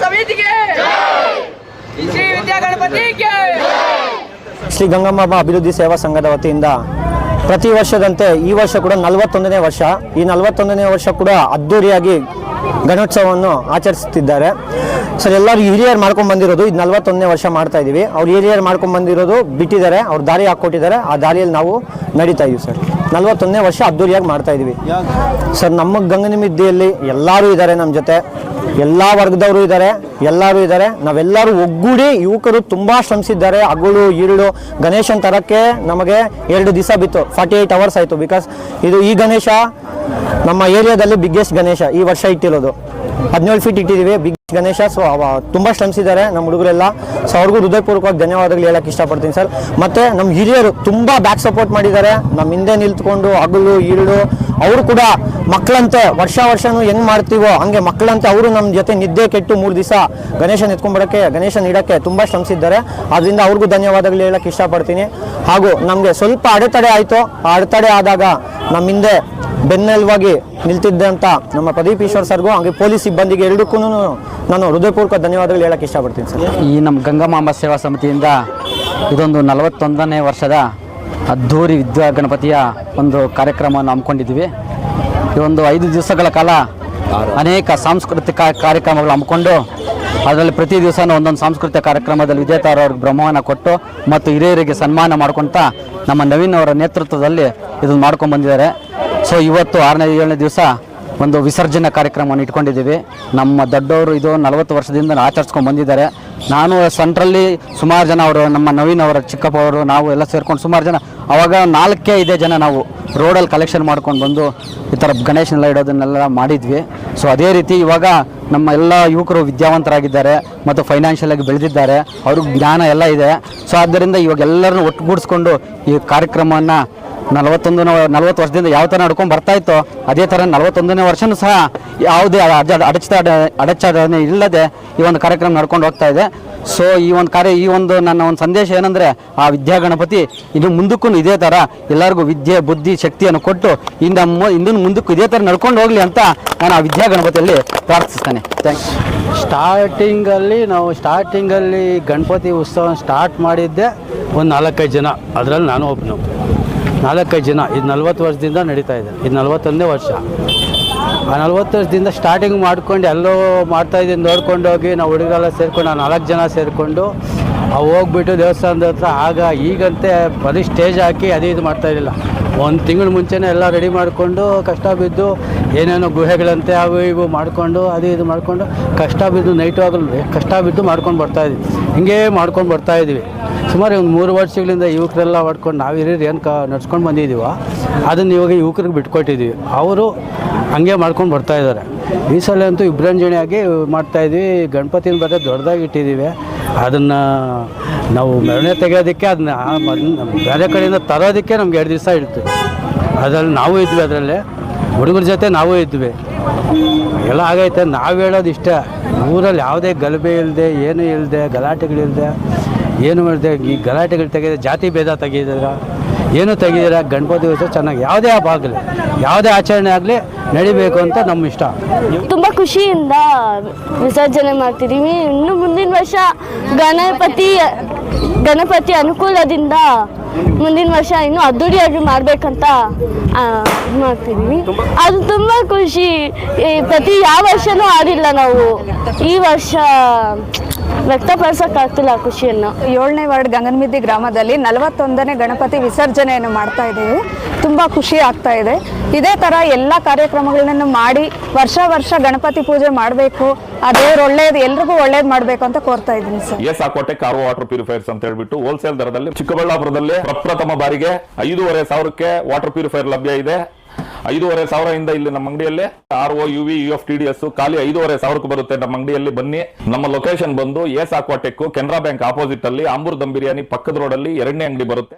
ಸಮಿತಿಗೆ ಶ್ರೀ ವಿದ್ಯಾಗಣಪತಿಗೆ ಶ್ರೀ ಗಂಗಮ್ಮ ಅಭಿವೃದ್ಧಿ ಸೇವಾ ಸಂಘದ ವತಿಯಿಂದ ಪ್ರತಿ ವರ್ಷದಂತೆ ಈ ವರ್ಷ ಕೂಡ 41ನೇ ವರ್ಷ. ಈ 41ನೇ ವರ್ಷ ಕೂಡ ಅದ್ದೂರಿಯಾಗಿ ಗಣೋತ್ಸವವನ್ನು ಆಚರಿಸುತ್ತಿದ್ದಾರೆ. ಸರ್, ಎಲ್ಲರೂ ಹಿರಿಯರು ಮಾಡ್ಕೊಂಡು ಬಂದಿರೋದು ಇದು 41ನೇ ವರ್ಷ ಮಾಡ್ತಾ ಇದ್ದೀವಿ. ಅವ್ರು ಹಿರಿಯರು ಮಾಡ್ಕೊಂಡು ಬಂದಿರೋದು ಬಿಟ್ಟಿದ್ದಾರೆ, ಅವ್ರು ದಾರಿ ಹಾಕ್ಕೊಟ್ಟಿದ್ದಾರೆ. ಆ ದಾರಿಯಲ್ಲಿ ನಾವು ನಡೀತಾ ಇದ್ದೀವಿ ಸರ್. 41ನೇ ವರ್ಷ ಅದ್ದೂರಿಯಾಗಿ ಮಾಡ್ತಾ ಇದ್ದೀವಿ ಸರ್. ನಮ್ಮ ಗಂಗನಿಮಿದ್ದಿಯಲ್ಲಿ ಎಲ್ಲರೂ ಇದ್ದಾರೆ, ನಮ್ಮ ಜೊತೆ ಎಲ್ಲ ವರ್ಗದವರು ಇದ್ದಾರೆ, ಎಲ್ಲರೂ ಇದ್ದಾರೆ. ನಾವೆಲ್ಲರೂ ಒಗ್ಗೂಡಿ ಯುವಕರು ತುಂಬ ಶ್ರಮಿಸಿದ್ದಾರೆ. ಹಗಲು ಈರುಳು ಗಣೇಶನ ತರಕ್ಕೆ ನಮಗೆ 2 ದಿವಸ ಬಿತ್ತು, 48 ಅವರ್ಸ್ ಆಯಿತು. ಬಿಕಾಸ್ ಈ ಗಣೇಶ ನಮ್ಮ ಏರಿಯಾದಲ್ಲಿ ಬಿಗ್ಗೆಸ್ಟ್ ಗಣೇಶ ಈ ವರ್ಷ ಇಟ್ಟಿರೋದು. 17 ಫೀಟ್ ಇಟ್ಟಿದ್ದೀವಿ ಬಿಗ್ ಗಣೇಶ. ಸೊ ತುಂಬ ಶ್ರಮಿಸಿದ್ದಾರೆ ನಮ್ಮ ಹುಡುಗರೆಲ್ಲ. ಸೊ ಅವ್ರಿಗೂ ಹೃದಯಪೂರ್ವಕವಾಗಿ ಧನ್ಯವಾದಗಳು ಹೇಳಕ್ಕೆ ಇಷ್ಟಪಡ್ತೀನಿ ಸರ್. ಮತ್ತು ನಮ್ಮ ಹಿರಿಯರು ತುಂಬ ಬ್ಯಾಕ್ ಸಪೋರ್ಟ್ ಮಾಡಿದ್ದಾರೆ. ನಮ್ಮ ಹಿಂದೆ ನಿಲ್ತ್ಕೊಂಡು ಹಗಲು ಈರುಳು ಅವರು ಕೂಡ ಮಕ್ಕಳಂತೆ ವರ್ಷನೂ ಹೆಂಗೆ ಮಾಡ್ತೀವೋ ಹಂಗೆ ಮಕ್ಕಳಂತೆ ಅವರು ನಮ್ಮ ಜೊತೆ ನಿದ್ದೆ ಕೆಟ್ಟು 3 ದಿವಸ ಗಣೇಶನ ಎತ್ಕೊಂಡ್ಬರೋಕ್ಕೆ ಗಣೇಶನ ಇಡೋಕ್ಕೆ ತುಂಬ ಶ್ರಮಿಸಿದ್ದಾರೆ. ಅದರಿಂದ ಅವ್ರಿಗೂ ಧನ್ಯವಾದಗಳು ಹೇಳಕ್ಕೆ ಇಷ್ಟಪಡ್ತೀನಿ. ಹಾಗೂ ನಮಗೆ ಸ್ವಲ್ಪ ಅಡೆತಡೆ ಆಯಿತು. ಆ ಅಡೆತಡೆ ಆದಾಗ ನಮ್ಮ ಹಿಂದೆ ಬೆನ್ನೆಲುವಾಗಿ ನಿಲ್ತಿದ್ದಂಥ ನಮ್ಮ ಪ್ರದೀಪ್ ಈಶ್ವರ್ ಸರ್ಗೂ ಹಾಗೆ ಪೊಲೀಸ್ ಸಿಬ್ಬಂದಿಗೆ ಎರಡಕ್ಕೂ ನಾನು ಹೃದಯಪೂರ್ವಕ ಧನ್ಯವಾದಗಳು ಹೇಳಕ್ಕೆ ಇಷ್ಟಪಡ್ತೀನಿ ಸರ್. ಈ ನಮ್ಮ ಗಂಗಮಾಂಬ ಸೇವಾ ಸಮಿತಿಯಿಂದ ಇದೊಂದು 41ನೇ ವರ್ಷದ ಅದ್ಧೂರಿ ವಿದ್ಯಾ ಗಣಪತಿಯ ಒಂದು ಕಾರ್ಯಕ್ರಮವನ್ನು ಹಮ್ಮಿಕೊಂಡಿದ್ದೀವಿ. ಈ ಒಂದು 5 ದಿವಸಗಳ ಕಾಲ ಅನೇಕ ಸಾಂಸ್ಕೃತಿಕ ಕಾರ್ಯಕ್ರಮಗಳು ಹಮ್ಮಿಕೊಂಡು ಅದರಲ್ಲಿ ಪ್ರತಿ ದಿವಸನೂ ಒಂದೊಂದು ಸಾಂಸ್ಕೃತಿಕ ಕಾರ್ಯಕ್ರಮದಲ್ಲಿ ವಿಜೇತರವ್ರಿಗೆ ಬ್ರಹ್ಮವನ್ನು ಕೊಟ್ಟು ಮತ್ತು ಹಿರಿಯರಿಗೆ ಸನ್ಮಾನ ಮಾಡ್ಕೊತ ನಮ್ಮ ನವೀನ್ ಅವರ ನೇತೃತ್ವದಲ್ಲಿ ಇದನ್ನು ಮಾಡ್ಕೊಂಡು ಬಂದಿದ್ದಾರೆ. ಸೊ ಇವತ್ತು 6ನೇ 7ನೇ ದಿವಸ ಒಂದು ವಿಸರ್ಜನಾ ಕಾರ್ಯಕ್ರಮವನ್ನು ಇಟ್ಕೊಂಡಿದ್ದೀವಿ. ನಮ್ಮ ದೊಡ್ಡವರು ಇದು 40 ವರ್ಷದಿಂದ ಆಚರಿಸ್ಕೊಂಡು ಬಂದಿದ್ದಾರೆ. ನಾನು ಸೆಂಟ್ರಲ್ಲಿ ಸುಮಾರು ಜನ ಅವರು ನಮ್ಮ ನವೀನ್ ಅವರ ಚಿಕ್ಕಪ್ಪ ಅವರು ನಾವು ಎಲ್ಲ ಸೇರ್ಕೊಂಡು ಸುಮಾರು ಜನ ಆವಾಗ 4-5 ಜನ ನಾವು ರೋಡಲ್ಲಿ ಕಲೆಕ್ಷನ್ ಮಾಡ್ಕೊಂಡು ಬಂದು ಈ ಥರ ಗಣೇಶನೆಲ್ಲ ಇಡೋದನ್ನೆಲ್ಲ ಮಾಡಿದ್ವಿ. ಸೊ ಅದೇ ರೀತಿ ಇವಾಗ ನಮ್ಮ ಎಲ್ಲ ಯುವಕರು ವಿದ್ಯಾವಂತರಾಗಿದ್ದಾರೆ ಮತ್ತು ಫೈನಾನ್ಷಿಯಲಾಗಿ ಬೆಳೆದಿದ್ದಾರೆ, ಅವ್ರಿಗೆ ಜ್ಞಾನ ಎಲ್ಲ ಇದೆ. ಸೊ ಆದ್ದರಿಂದ ಇವಾಗ ಎಲ್ಲರನ್ನೂ ಒಟ್ಟುಗೂಡಿಸ್ಕೊಂಡು ಈ ಕಾರ್ಯಕ್ರಮವನ್ನು 40 ವರ್ಷದಿಂದ ಯಾವ ಥರ ನಡ್ಕೊಂಡು ಬರ್ತಾಯಿತ್ತೋ ಅದೇ ಥರ 41ನೇ ವರ್ಷನೂ ಸಹ ಯಾವುದೇ ಅಡಚಣೆ ಇಲ್ಲದೆ ಈ ಒಂದು ಕಾರ್ಯಕ್ರಮ ನಡ್ಕೊಂಡು ಹೋಗ್ತಾ ಇದೆ. ಸೊ ಈ ಒಂದು ನನ್ನ ಒಂದು ಸಂದೇಶ ಏನಂದರೆ ಆ ವಿದ್ಯಾಗಣಪತಿ ಇನ್ನು ಮುಂದಕ್ಕೂ ಇದೇ ಥರ ಎಲ್ಲರಿಗೂ ವಿದ್ಯೆ ಬುದ್ಧಿ ಶಕ್ತಿಯನ್ನು ಕೊಟ್ಟು ಇಂದಿನ ಮುಂದಕ್ಕೂ ಇದೇ ಥರ ನಡ್ಕೊಂಡು ಹೋಗಲಿ ಅಂತ ನಾನು ಆ ವಿದ್ಯಾಗಣಪತಿಯಲ್ಲಿ ಪ್ರಾರ್ಥಿಸ್ತೇನೆ. ಥ್ಯಾಂಕ್ಸ್. ಸ್ಟಾರ್ಟಿಂಗಲ್ಲಿ ಗಣಪತಿ ಉತ್ಸವ ಸ್ಟಾರ್ಟ್ ಮಾಡಿದ್ದೆ ಒಂದು 4-5 ಜನ, ಅದರಲ್ಲಿ ನಾನು ಒಬ್ಬನು. 4-5 ಜನ. ಇದು 40 ವರ್ಷದಿಂದ ನಡೀತಾ ಇದೆ. ಇದು 41ನೇ ವರ್ಷ. ಆ 40 ವರ್ಷದಿಂದ ಸ್ಟಾರ್ಟಿಂಗ್ ಮಾಡ್ಕೊಂಡು ಎಲ್ಲೋ ಮಾಡ್ತಾಯಿದ್ದೀನಿ ನೋಡ್ಕೊಂಡು ಹೋಗಿ ನಾವು ಹುಡುಗರೆಲ್ಲ ಸೇರಿಕೊಂಡು 4 ಜನ ಸೇರಿಕೊಂಡು ಹೋಗ್ಬಿಟ್ಟು ದೇವಸ್ಥಾನದ ಹತ್ರ ಈಗಂತೆ ಬರೀ ಸ್ಟೇಜ್ ಹಾಕಿ ಇದು ಮಾಡ್ತಾಯಿರಲಿಲ್ಲ. 1 ತಿಂಗಳು ಮುಂಚೆನೇ ಎಲ್ಲ ರೆಡಿ ಮಾಡಿಕೊಂಡು ಕಷ್ಟ ಬಿದ್ದು ಏನೇನೋ ಗುಹೆಗಳಂತೆ ಅವು ಇವು ಮಾಡಿಕೊಂಡು ಇದು ಮಾಡಿಕೊಂಡು ಕಷ್ಟ ಬಿದ್ದು ನೈಟು ಆಗಲ್ಲ ಕಷ್ಟ ಬಿದ್ದು ಮಾಡ್ಕೊಂಡು ಬರ್ತಾಯಿದ್ವಿ. ಹಿಂಗೇ ಮಾಡ್ಕೊಂಡು ಬರ್ತಾಯಿದ್ವಿ. ಸುಮಾರು ಒಂದು 3 ವರ್ಷಗಳಿಂದ ಯುವಕರೆಲ್ಲ ಮಾಡ್ಕೊಂಡು ನಾವು ಹಿರಿಯರು ಏನು ನಡ್ಸ್ಕೊಂಡು ಬಂದಿದ್ದೀವೋ ಅದನ್ನು ಇವಾಗ ಯುವಕರಿಗೆ ಬಿಟ್ಕೊಟ್ಟಿದ್ದೀವಿ. ಅವರು ಹಂಗೆ ಮಾಡ್ಕೊಂಡು ಬರ್ತಾಯಿದ್ದಾರೆ. ಈ ಸಲ ಅಂತೂ ವಿಜೃಂಭಣೆಯಾಗಿ ಮಾಡ್ತಾಯಿದ್ವಿ. ಗಣಪತಿನ ಬರೀ ದೊಡ್ಡದಾಗಿ ಇಟ್ಟಿದ್ದೀವಿ. ಅದನ್ನು ನಾವು ಮೆರವಣಿಗೆ ತೆಗೆಯೋದಕ್ಕೆ ಅದನ್ನ ಬೇರೆ ಕಡೆಯಿಂದ ತರೋದಕ್ಕೆ ನಮ್ಗೆ 2 ದಿವಸ ಇಡ್ತು. ಅದರಲ್ಲಿ ನಾವು ಇದ್ವಿ, ಅದರಲ್ಲೇ ಹುಡುಗರ ಜೊತೆ ನಾವು ಇದ್ವಿ. ಎಲ್ಲ ಆಗೈತೆ. ನಾವು ಹೇಳೋದು ಇಷ್ಟೇ, ಊರಲ್ಲಿ ಯಾವುದೇ ಗಲಭೆ ಇಲ್ಲದೆ ಏನೂ ಇಲ್ಲದೆ ಗಲಾಟೆಗಳಿಲ್ಲದೆ ಏನು ಮಾಡಿದೆ ಈ ಗಲಾಟೆಗಳು ತೆಗೆದ ಜಾತಿ ಭೇದ ತೆಗೆದಿರ ಏನು ತೆಗೆದಿರ ಗಣಪತಿ ಉತ್ಸವ ಚೆನ್ನಾಗಿ ಯಾವುದೇ ಹಬ್ಬ ಆಗಲಿ ಯಾವುದೇ ಆಚರಣೆ ಆಗಲಿ ನಡಿಬೇಕು ಅಂತ ನಮ್ಮ ಇಷ್ಟ. ತುಂಬ ಖುಷಿಯಿಂದ ವಿಸರ್ಜನೆ ಮಾಡ್ತಿದ್ದೀವಿ. ಇನ್ನು ಮುಂದಿನ ವರ್ಷ ಗಣಪತಿ ಅನುಕೂಲದಿಂದ ಮುಂದಿನ ವರ್ಷ ಇನ್ನೂ ಅದ್ದೂರಿಯಾಗಿ ಮಾಡಬೇಕಂತ ಮಾಡ್ತಿದ್ದೀವಿ. ಅದು ತುಂಬ ಖುಷಿ. ಪ್ರತಿ ಯಾವ ವರ್ಷನೂ ಆಡಿಲ್ಲ ನಾವು. ಈ ವರ್ಷ ವ್ಯಕ್ತಪಡಿಸೋಕ್ಕಾಗ್ತಿಲ್ಲ ಖುಷಿಯನ್ನು. 7ನೇ ವಾರ್ಡ್ ಗಂಗನಮಿದ್ದಿ ಗ್ರಾಮದಲ್ಲಿ 41ನೇ ಗಣಪತಿ ವಿಸರ್ಜನೆಯನ್ನು ಮಾಡ್ತಾ ಇದ್ದೀವಿ. ತುಂಬ ಖುಷಿ ಆಗ್ತಾ ಇದೆ. ಇದೇ ಥರ ಎಲ್ಲ ಕಾರ್ಯಕ್ರಮಗಳನ್ನು ಮಾಡಿ ವರ್ಷ ಗಣಪತಿ ಪೂಜೆ ಮಾಡಬೇಕು. ಆ ದೇವ್ರು ಒಳ್ಳೇದು ಎಲ್ರಿಗೂ ಒಳ್ಳೇದು ಮಾಡಬೇಕು ಅಂತ ಕೋರ್ತಾ ಇದ್ದೀನಿ ಸರ್. ಸಾಕೋಟೆ ಕಾರ್ ವಾಟರ್ ಪ್ಯೂರಿಫೈರ್ಸ್ ಅಂತ ಹೇಳ್ಬಿಟ್ಟು ಹೋಲ್ಸೇಲ್ ದರದಲ್ಲಿ ಚಿಕ್ಕಬಳ್ಳಾಪುರದಲ್ಲಿ ಪ್ರಪ್ರಥಮ ಬಾರಿಗೆ 5,500ಕ್ಕೆ ವಾಟರ್ ಪ್ಯೂರಿಫೈರ್ ಲಭ್ಯ ಇದೆ. 5,500 ಇಲ್ಲಿ ನಮ್ಮ ಅಂಗಡಿಯಲ್ಲಿ RO UV UF ಖಾಲಿ 5,500 ಬರುತ್ತೆ. ನಮ್ಮ ಅಂಗಡಿಯಲ್ಲಿ ಬನ್ನಿ. ನಮ್ಮ ಲೊಕೇಶನ್ ಬಂದು S Aquatech Canara bank opposite ಅಲ್ಲಿ ಆಂಬೂರ್ ದಮ್ ಬಿರಿಯಾನಿ ಪಕ್ಕದ ರೋಡ್ ಅಲ್ಲಿ 2ನೇ ಅಂಗಡಿ ಬರುತ್ತೆ.